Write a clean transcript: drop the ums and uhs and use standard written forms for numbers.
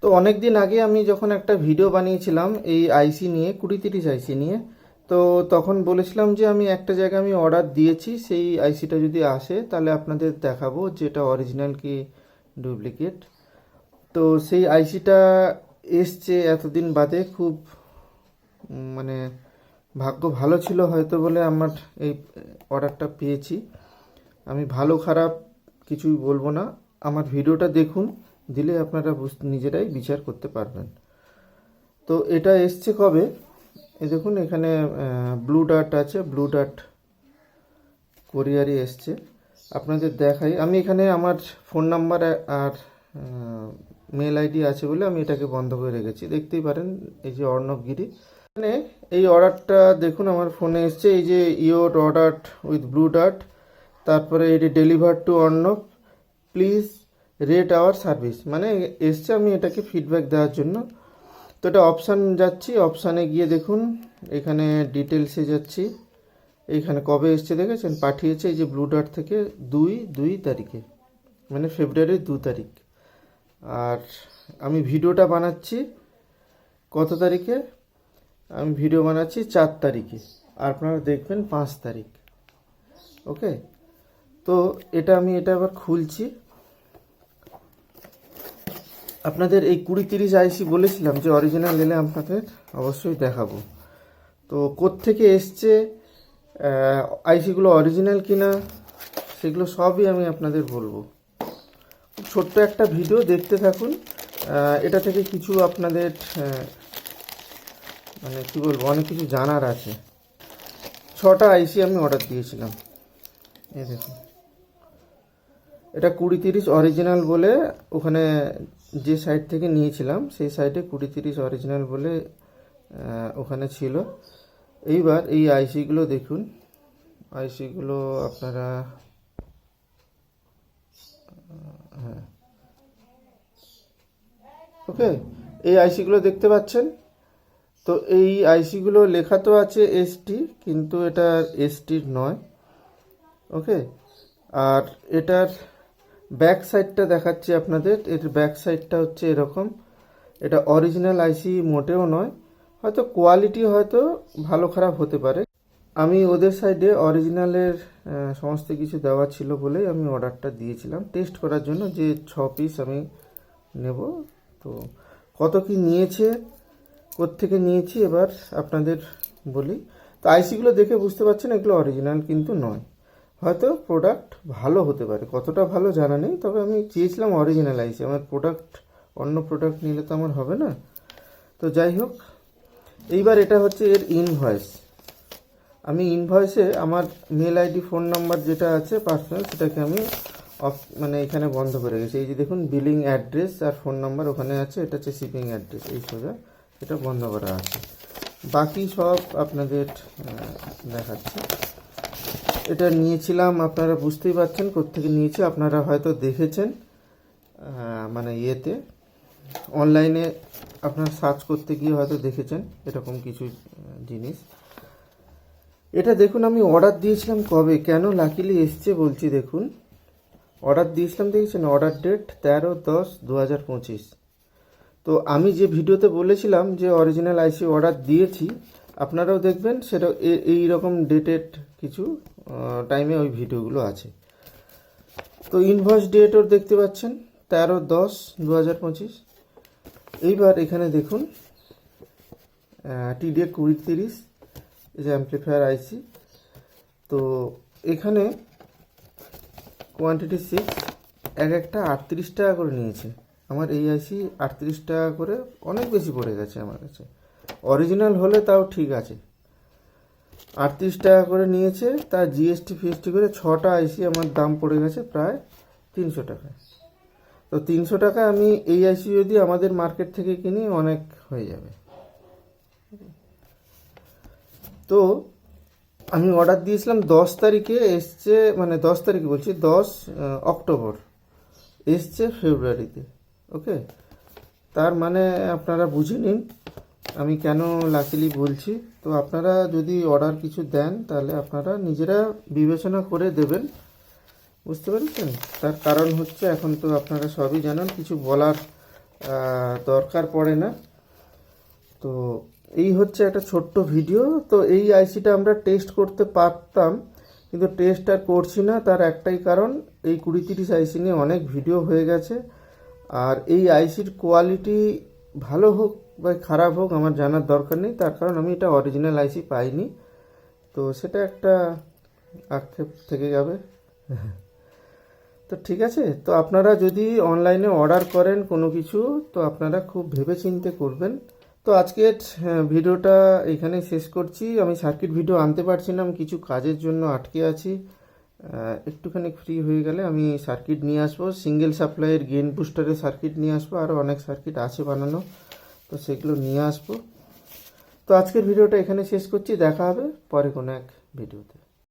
তো অনেক দিন আগে আমি যখন একটা ভিডিও বানিয়েছিলাম এই আইসি নিয়ে 2030 আইসি নিয়ে, তো তখন বলেছিলাম যে আমি একটা জায়গায় আমি অর্ডার দিয়েছি, সেই আইসিটা যদি আসে তাহলে আপনাদের দেখাবো যেটা অরিজিনাল কি ডুপ্লিকেট। তো সেই আইসিটা এসছে এতদিন বাদে, খুব মানে ভাগ্য ভালো ছিল হয়তো বলে আমার এই অর্ডারটা পেয়েছি। আমি ভালো খারাপ কিছুই বলবো না, আমার ভিডিওটা দেখুন, দিলে আপনারা নিজেরাই বিচার করতে পারবেন। তো এটা এসছে কবে, এই দেখুন এখানে ব্লু ডার্ট আছে, ব্লু ডার্ট কোরিয়ারে এসছে। আপনাদের দেখাই, আমি এখানে আমার ফোন নাম্বার আর মেল আইডি আছে বলে আমি এটাকে বন্ধ করে রেখেছি, দেখতেই পারেন এই যে অর্ণব গিরি। এখানে এই অর্ডারটা দেখুন আমার ফোনে এসছে, এই যে your order with Blue Dart, তারপরে এটি deliver to Arnab, please rate our service, মানে এসছে আমি এটাকে ফিডব্যাক দেওয়ার জন্য। তো এটা অপশান যাচ্ছি, অপশানে গিয়ে দেখুন এখানে ডিটেলসে যাচ্ছি, এইখানে কবে এসছে দেখেছেন, পাঠিয়েছে এই যে ব্লু ডার্ট থেকে 2/2 তারিখে, মানে ফেব্রুয়ারির 2 তারিখ। আর আমি ভিডিওটা বানাচ্ছি কত তারিখে, আমি ভিডিও বানাচ্ছি 4 তারিখে, আর আপনারা দেখবেন 5 তারিখ। ওকে, তো এটা আবার খুলছি। আপনাদের এই 2030 আইসি বলেছিলাম যে অরিজিনাল এলে আপনাদের অবশ্যই দেখাবো। তো কোত্থেকে এসছে, আইসিগুলো অরিজিনাল কিনা, সেগুলো সবই আমি আপনাদের বলবো। খুব ছোট্ট একটা ভিডিও দেখতে থাকুন, এটা থেকে কিছু আপনাদের মানে কি বলবো, অনেক কিছু জানার আছে। 6টা আইসি আমি অর্ডার দিয়েছিলাম, এই দেখুন এটা 2030 অরিজিনাল বলে, ওখানে যে সাইট থেকে নিয়েছিলাম সেই সাইটে 2030 অরিজিনাল বলে ওখানে ছিল। এইবার এই আইসিগুলো দেখুন, আইসিগুলো আপনারা হ্যাঁ ওকে, এই আইসিগুলো দেখতে পাচ্ছেন। তো এই আইসিগুলো লেখা তো আছে এসটি, কিন্তু এটা এসটির নয়। ওকে, আর এটার ব্যাক সাইডটা দেখাচ্ছি আপনাদের, এর ব্যাক সাইডটা হচ্ছে এরকম। এটা অরিজিনাল আইসি মোটেও নয়, হয়তো কোয়ালিটি হয়তো ভালো খারাপ হতে পারে। আমি ওদের সাইডে অরিজিনালের সমস্ত কিছু দেওয়া ছিল বলেই আমি অর্ডারটা দিয়েছিলাম টেস্ট করার জন্য, যে 6 পিস আমি নেব। তো কত কি নিয়েছে, কোত্থেকে নিয়েছি এবার আপনাদের বলি। তো আইসিগুলো দেখে বুঝতে পারছেন এগুলো অরিজিনাল কিন্তু নয়, হয়তো প্রোডাক্ট ভালো হতে পারে, কতটা ভালো জানা নেই, তবে আমি চেয়েছিলাম অরিজিনাল আইসি, আমার প্রোডাক্ট অন্য প্রোডাক্ট নিলে তো আমার হবে না। তো যাই হোক, এইবার এটা হচ্ছে এর ইনভয়েস। আমি ইনভয়েসে আমার মেল আইডি ফোন নাম্বার যেটা আছে পার্সোনাল, সেটাকে আমি মানে এখানে বন্ধ করে গেছি। এই যে দেখুন বিলিং অ্যাড্রেস আর ফোন নাম্বার ওখানে আছে, এটা হচ্ছে শিপিং অ্যাড্রেস, এই সোজা এটা বন্ধ করা আছে। বাকি সব আপনাদের দেখাচ্ছি। এটা নিয়েছিলাম, আপনারা বুঝতেই পারছেন কোত্থেকে নিয়েছি, আপনারা হয়তো দেখেছেন মানে ইয়েতে অনলাইনে আপনারা সার্চ করতে গিয়ে হয়তো দেখেছেন এরকম কিছু জিনিস। এটা দেখুন আমি অর্ডার দিয়েছিলাম কবে, কেন লাকিলি এসছে বলছি। দেখুন অর্ডার দিয়েছিলাম, দেখেছেন অর্ডার ডেট 13/10/2025। তো আমি যে ভিডিওতে বলেছিলাম যে অরিজিনাল আইসি অর্ডার দিয়েছি, আপনারাও দেখবেন সেটা এই রকম ডেটেড কিছু টাইমে ওই ভিডিওগুলো আছে। তো ইনভয়েস ডেট ওর দেখতে পাচ্ছেন 13/10/2025। এইবার এখানে দেখুন TDA 2030 এই যে অ্যাম্পলিফায়ার আইসি। তো এখানে কোয়ান্টিটি 6, একটা 38 টাকা করে নিয়েছে। আমার এই আইসি 38 টাকা করে অনেক বেশি পড়ে গেছে আমার কাছে, অরিজিনাল হলে তাও ঠিক আছে। 38 টাকা করে নিয়েছে, তার জিএসটি ফিএসটি করে 6টা আইসি আমার দাম পড়ে গেছে প্রায় 300 টাকা। তো 300 টাকা আমি এই আইসি যদি আমাদের মার্কেট থেকে কিনি অনেক হয়ে যাবে। তো আমি অর্ডার দিয়েছিলাম 10 তারিখে, এসছে মানে 10 তারিখে বলছি 10 অক্টোবর, এসছে ফেব্রুয়ারিতে। ওকে, তার মানে আপনারা বুঝে নিন আমি কেন লাকিলি বলছি। তো আপনারা যদি অর্ডার কিছু দেন তাহলে আপনারা নিজেরা বিবেচনা করে দেবেন, বুঝতে পেরেছেন। তার কারণ হচ্ছে এখন তো আপনারা সবই জানেন, কিছু বলার দরকার পড়ে না। তো এই হচ্ছে একটা ছোট্ট ভিডিও। তো এই আইসিটা আমরা টেস্ট করতে পারতাম, কিন্তু টেস্ট আর করছি না। তার একটাই কারণ, এই 2030 আইসি নিয়ে অনেক ভিডিও হয়ে গেছে। আর এই আইসির কোয়ালিটি ভালো হোক বা খারাপ হোক আমার জানার দরকার নেই, তার কারণ আমি এটা অরিজিনাল আইসি পাইনি। তো সেটা একটা আক্ষেপ থেকে যাবে। তো ঠিক আছে, তো আপনারা যদি অনলাইনে অর্ডার করেন কোনো কিছু, তো আপনারা খুব ভেবেচিন্তে করবেন। তো আজকের ভিডিওটা এখানেই শেষ করছি। আমি সার্কিট ভিডিও আনতে পারছিলাম, কিছু কাজের জন্য আটকে আছি। একটুখানি ফ্রি হয়ে গেলে আমি সার্কিট নিয়ে আসবো, সিঙ্গেল সাপ্লাইয়ের গেইন বুস্টারের সার্কিট নিয়ে আসবো, আরও অনেক সার্কিট আছে বানানো, তো সেগুলো নিয়ে আসবো। তো আজকের ভিডিওটা এখানে শেষ করছি, দেখা হবে পরে কোনো এক ভিডিওতে।